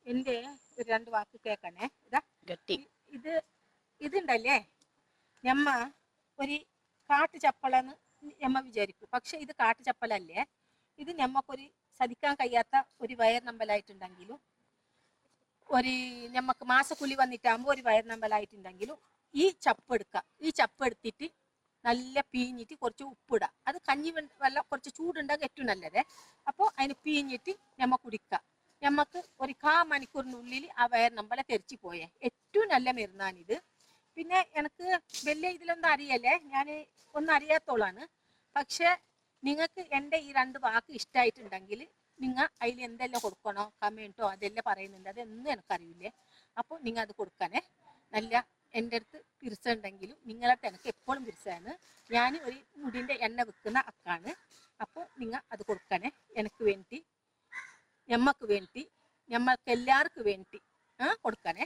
എന്റെ ഒരു രണ്ട് വാക്ക് കേക്കണേ. ഇതാ ഗട്ടി ഇത് ഇതുണ്ടല്ലേ, ഞമ്മ ഒരു കാട്ടുചപ്പലെന്ന് ഞമ്മ വിചാരിക്കും. പക്ഷെ ഇത് കാട്ടുചപ്പലല്ലേ. ഇത് ഞമ്മക്കൊരു സഹിക്കാൻ കഴിയാത്ത ഒരു വയർ നമ്പലായിട്ടുണ്ടെങ്കിലും, ഒരു ഞമ്മക്ക് മാസക്കൂലി വന്നിട്ടാകുമ്പോൾ ഒരു വയർ നമ്പലായിട്ടുണ്ടെങ്കിലും ഈ ചപ്പ് എടുക്കുക. ഈ ചപ്പ് എടുത്തിട്ട് നല്ല പീഞ്ഞിട്ട് കുറച്ച് ഉപ്പിടുക. അത് കഞ്ഞി വെള്ളം കുറച്ച് ചൂടുണ്ടെങ്കിൽ ഏറ്റവും നല്ലതേ. അപ്പോൾ അതിന് പീഞ്ഞിട്ട് ഞമ്മ കുടിക്കുക. ഞമ്മക്ക് ഒരു 1/4 മണിക്കൂറിനുള്ളിൽ ആ വയർ നമ്പല തെറിച്ചു പോയേ. ഏറ്റവും നല്ല മരുന്നാണിത്. പിന്നെ എനിക്ക് വലിയ ഇതിലൊന്നും അറിയല്ലേ, ഞാൻ ഒന്നും അറിയാത്തോളാണ്. പക്ഷെ നിങ്ങൾക്ക് എൻ്റെ ഈ 2 വാക്ക് ഇഷ്ടമായിട്ടുണ്ടെങ്കിൽ നിങ്ങൾ അതിൽ എന്തെല്ലാം കൊടുക്കണോ, കമൻറ്റോ അതെല്ലാം പറയുന്നുണ്ട്. അതൊന്നും എനിക്കറിയില്ലേ. അപ്പോൾ നിങ്ങൾ അത് കൊടുക്കണേ. നല്ല എൻ്റെ അടുത്ത് പിരിച്ച ഉണ്ടെങ്കിലും നിങ്ങളടുത്ത് എനിക്ക് എപ്പോഴും പിരിച്ചാണ്. ഞാൻ ഒരു മുടിൻ്റെ എണ്ണ വിൽക്കുന്ന അക്കാണ്. അപ്പോൾ നിങ്ങൾ അത് കൊടുക്കണേ. എനിക്ക് വേണ്ടി, ഞമ്മക്ക് വേണ്ടി, ഞമ്മക്ക് എല്ലാവർക്കും വേണ്ടി കൊടുക്കണേ.